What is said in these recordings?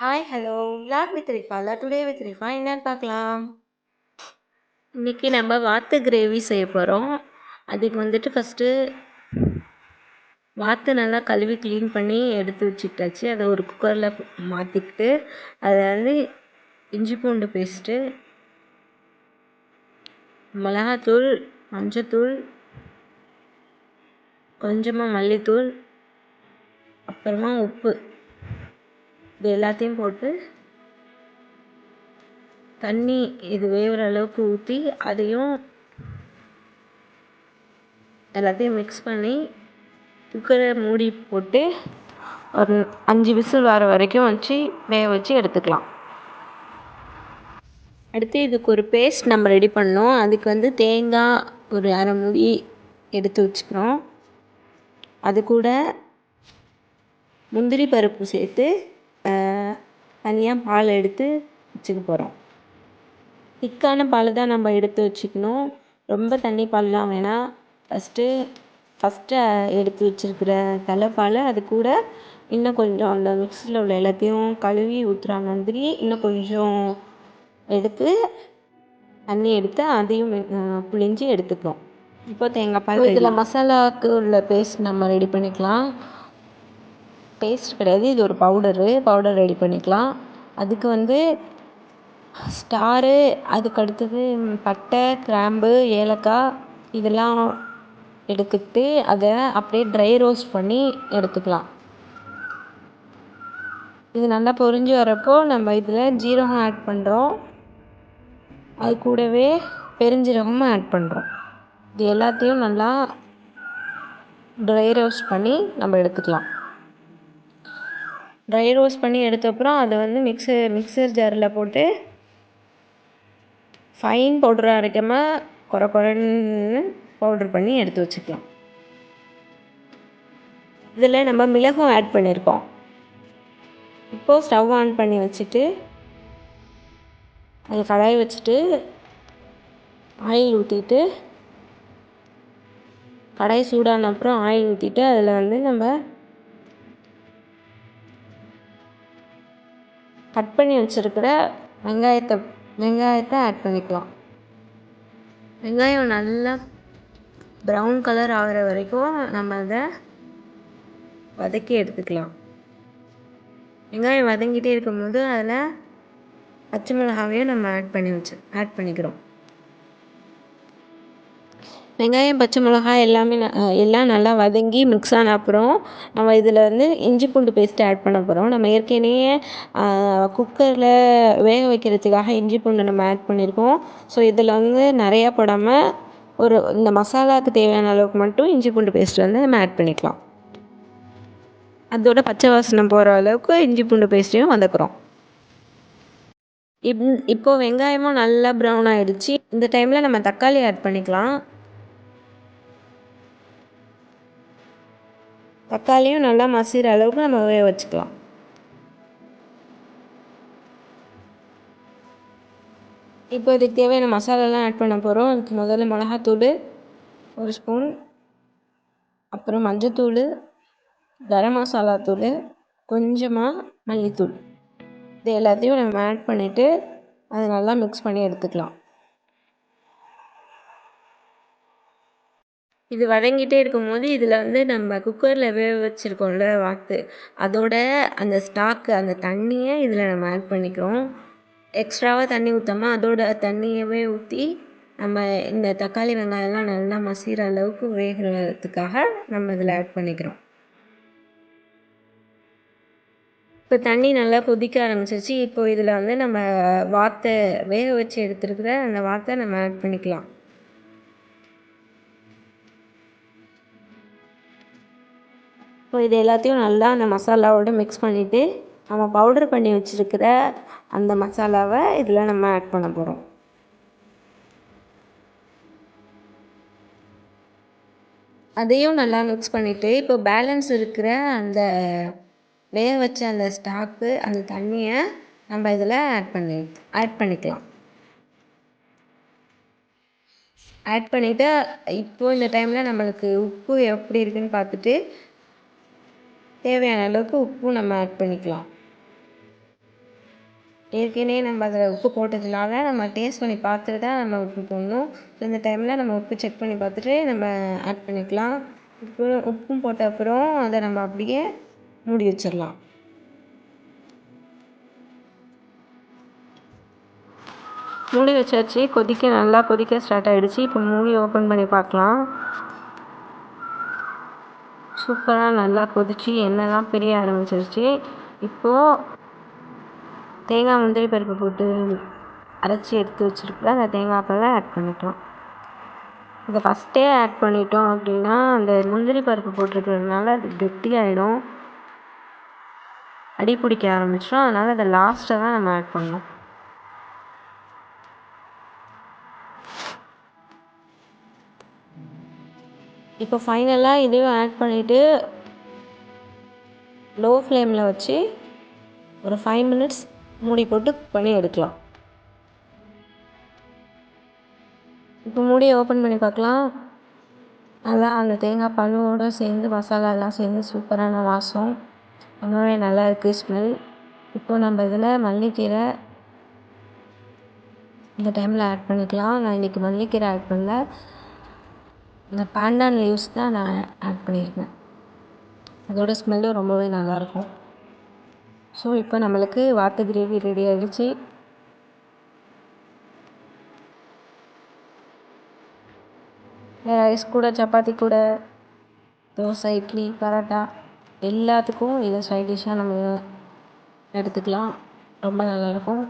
Hi hello vlog with ரிஃபால today with Rifa என்னன்னு பார்க்கலாம். இன்றைக்கி நம்ம வாத்து கிரேவி செய்ய போகிறோம். அதுக்கு வந்துட்டு ஃபஸ்ட்டு வாத்து நல்லா கழுவி க்ளீன் பண்ணி எடுத்து வச்சுக்கிட்டாச்சு. அதை ஒரு குக்கரில் மாற்றிக்கிட்டு அதில் வந்து இஞ்சி பூண்டு பேஸ்ட்டு, மிளகாத்தூள், மஞ்சத்தூள், கொஞ்சமாக மல்லித்தூள், அப்புறமா உப்பு, இது எல்லாத்தையும் போட்டு தண்ணி இது வேகிற அளவுக்கு ஊற்றி அதையும் எல்லாத்தையும் மிக்ஸ் பண்ணி குக்கரை மூடி போட்டு ஒரு 5 விசில் வர வரைக்கும் வச்சு வேக வச்சு எடுத்துக்கலாம். அடுத்து இதுக்கு ஒரு பேஸ்ட் நம்ம ரெடி பண்ணோம். அதுக்கு வந்து தேங்காய் ஒரு அரை மூடி எடுத்து வச்சுக்கிறோம். அது கூட முந்திரி பருப்பு சேர்த்து தனியாக பால் எடுத்து வச்சுக்க போகிறோம். திக்கான பால் தான் நம்ம எடுத்து வச்சுக்கணும். ரொம்ப தண்ணி பால்லாம் வேணாம். ஃபஸ்ட்டு எடுத்து வச்சுருக்கிற தலைப்பால் அது கூட இன்னும் கொஞ்சம் அந்த மிக்ஸியில் உள்ள எல்லாத்தையும் கழுவி ஊற்றுற மாதிரி இன்னும் கொஞ்சம் எடுத்து தண்ணி எடுத்து அதையும் புழிஞ்சு எடுத்துக்கிறோம். இப்போ தேங்காய் பால் இதில் மசாலாவுக்கு உள்ள பேஸ்ட் நம்ம ரெடி பண்ணிக்கலாம். பேஸ்ட் கிடையாது, இது ஒரு பவுடர் ரெடி பண்ணிக்கலாம். அதுக்கு வந்து ஸ்டாரு, அதுக்கு அடுத்தது பட்டை, கிராம்பு, ஏலக்காய் இதெல்லாம் எடுத்துக்கிட்டு அதை அப்படியே ட்ரை ரோஸ்ட் பண்ணி எடுத்துக்கலாம். இது நல்லா பொரிஞ்சு வரப்போ நம்ம இதில் ஜீரகம் ஆட் பண்ணுறோம். அது கூடவே பெருஞ்சீரகமும் ஆட் பண்ணுறோம். இது எல்லாத்தையும் நல்லா ட்ரை ரோஸ்ட் பண்ணி நம்ம எடுத்துக்கலாம். ட்ரை ரோஸ்ட் பண்ணி எடுத்தப்புறம் அதை வந்து மிக்சர் ஜாரில் போட்டு ஃபைன் பவுடராக அரைக்காமல் குறைன்னு பவுடர் பண்ணி எடுத்து வச்சுக்கலாம். இதில் நம்ம மிளகும் ஆட் பண்ணியிருக்கோம். இப்போது ஸ்டவ் ஆன் பண்ணி வச்சுட்டு அது கடாய் வச்சுட்டு ஆயில் ஊற்றிட்டு கடாய் சூடான அப்புறம் ஆயில் ஊற்றிட்டு அதில் வந்து நம்ம கட் பண்ணி வச்சுருக்கிற வெங்காயத்தை ஆட் பண்ணிக்கலாம். வெங்காயம் நல்லா ப்ரௌன் கலர் ஆகிற வரைக்கும் நம்ம அதை வதக்கி எடுத்துக்கலாம். வெங்காயம் வதங்கிட்டே இருக்கும்போது அதில் பச்சை மிளகாவையும் நம்ம ஆட் பண்ணிக்கிறோம். வெங்காயம், பச்சை மிளகாய் எல்லாம் நல்லா வதங்கி மிக்ஸ் ஆன அப்புறம் நம்ம இதில் வந்து இஞ்சி பூண்டு பேஸ்ட்டு ஆட் பண்ண போகிறோம். நம்ம ஏற்கனவே குக்கரில் வேக வைக்கிறதுக்காக இஞ்சி பூண்டு நம்ம ஆட் பண்ணியிருக்கோம். ஸோ இதில் வந்து நிறையா போடாமல் இந்த மசாலாவுக்கு தேவையான அளவுக்கு மட்டும் இஞ்சி பூண்டு பேஸ்ட் வந்து நம்ம ஆட் பண்ணிக்கலாம். அதோட பச்சை வாசனை போகிற அளவுக்கு இஞ்சி பூண்டு பேஸ்ட்டையும் வதக்குறோம். இப்போது வெங்காயமும் நல்லா ப்ரௌன் ஆகிடுச்சு. இந்த டைமில் நம்ம தக்காளி ஆட் பண்ணிக்கலாம். தக்காளியும் நல்லா மசிகிற அளவுக்கு நம்ம வேக வச்சுக்கலாம். இப்போ இதுக்கு தேவையான மசாலாலாம் ஆட் பண்ண போகிறோம். அதுக்கு முதல்ல மிளகாத்தூள் 1 ஸ்பூன், அப்புறம் மஞ்சத்தூள், கரம் மசாலா தூள், கொஞ்சமாக மல்லித்தூள், இது எல்லாத்தையும் நம்ம ஆட் பண்ணிவிட்டு அதை நல்லா மிக்ஸ் பண்ணி எடுத்துக்கலாம். இது வதங்கிட்டே இருக்கும்போது இதில் வந்து நம்ம குக்கரில் வேக வச்சுருக்கோம்ல வாத்து, அதோட அந்த ஸ்டாக்கு அந்த தண்ணியை இதில் நம்ம ஆட் பண்ணிக்கிறோம். எக்ஸ்ட்ராவாக தண்ணி ஊற்றாமல் அதோட தண்ணியவே ஊற்றி நம்ம இந்த தக்காளி வெங்காயம்லாம் நல்லா மசிகிற அளவுக்கு வேகிறதுக்காக நம்ம இதில் ஆட் பண்ணிக்கிறோம். இப்போ தண்ணி நல்லா கொதிக்க ஆரம்பிச்சிருச்சு. இப்போ இதில் வந்து நம்ம வாத்தை வேக வச்சு எடுத்துருக்கிற அந்த வாத்தை நம்ம ஆட் பண்ணிக்கலாம். இப்போ இது எல்லாத்தையும் நல்லா அந்த மசாலாவோடு மிக்ஸ் பண்ணிவிட்டு நம்ம பவுடர் பண்ணி வச்சுருக்கிற அந்த மசாலாவை இதில் நம்ம ஆட் பண்ண போகிறோம். அதையும் நல்லா மிக்ஸ் பண்ணிவிட்டு இப்போ பேலன்ஸ் இருக்கிற அந்த வேக வச்ச அந்த ஸ்டாக்கு அந்த தண்ணியை நம்ம இதில் ஆட் பண்ணிக்கலாம். ஆட் பண்ணிவிட்டு இப்போது இந்த டைமில் நம்மளுக்கு உப்பு எப்படி இருக்குதுன்னு பார்த்துட்டு தேவையான அளவுக்கு உப்பும் நம்ம ஆட் பண்ணிக்கலாம். ஏற்கனவே நம்ம அதில் உப்பு போட்டதுனால நம்ம டேஸ்ட் பண்ணி பார்த்துட்டு தான் நம்ம உப்பு போடணும். ஸோ இந்த டைமில் நம்ம உப்பு செக் பண்ணி பார்த்துட்டு நம்ம ஆட் பண்ணிக்கலாம். உப்பும் போட்ட அப்புறம் அதை நம்ம அப்படியே மூடி வச்சிடலாம். மூடி வச்சாச்சு. நல்லா கொதிக்க ஸ்டார்ட் ஆகிடுச்சு. இப்போ மூடி ஓப்பன் பண்ணி பார்க்கலாம். சூப்பராக நல்லா கொதிச்சு எண்ணெய்லாம் பிரிய ஆரம்பிச்சிருச்சு. இப்போது தேங்காய் முந்திரி பருப்பு போட்டு அரைச்சி எடுத்து வச்சுருக்கல அந்த தேங்காய் பாலை ஆட் பண்ணிட்டோம். இதை ஃபஸ்ட்டே ஆட் பண்ணிட்டோம் அப்படின்னா அந்த முந்திரி பருப்பு போட்டிருக்கிறதுனால அது கெட்டியாகிடும், அடி பிடிக்க ஆரம்பிச்சிடும். அதனால் அதை லாஸ்ட்டில் தான் நம்ம ஆட் பண்ணணும். இப்போ ஃபைனலாக இதையும் ஆட் பண்ணிவிட்டு லோ ஃப்ளேமில் வச்சு ஒரு 5 மினிட்ஸ் மூடி போட்டு குக் பண்ணி எடுக்கலாம். இப்போ மூடியை ஓப்பன் பண்ணி பார்க்கலாம். நல்லா அந்த தேங்காய் பாலோடு சேர்ந்து மசாலாலாம் சேர்ந்து சூப்பரான வாசம், ரொம்பவே நல்லா இருக்குது ஸ்மெல். இப்போ நம்ம இதில் மல்லிக்கீரை இந்த டைமில் ஆட் பண்ணிக்கலாம். நான் இன்றைக்கி மல்லிக்கீரை ஆட் பண்ணல, இந்த பேண்டான் லீவ்ஸ் தான் நான் ஆட் பண்ணியிருக்கேன். அதோட ஸ்மெல்லும் ரொம்பவே நல்லாயிருக்கும். ஸோ இப்போ நம்மளுக்கு வாத்து கிரேவி ரெடி ஆகிடுச்சு. ரைஸ் கூட, சப்பாத்தி கூட, தோசை, இட்லி, பரோட்டா எல்லாத்துக்கும் இதை சைட் டிஷ்ஷாக நம்ம எடுத்துக்கலாம். ரொம்ப நல்லாயிருக்கும்.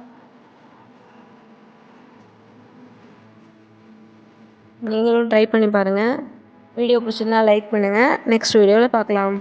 நீங்களும் ட்ரை பண்ணி பாருங்கள். வீடியோ பிடிச்சிருந்தா லைக் பண்ணுங்கள். நெக்ஸ்ட் வீடியோவில் பார்க்கலாம்.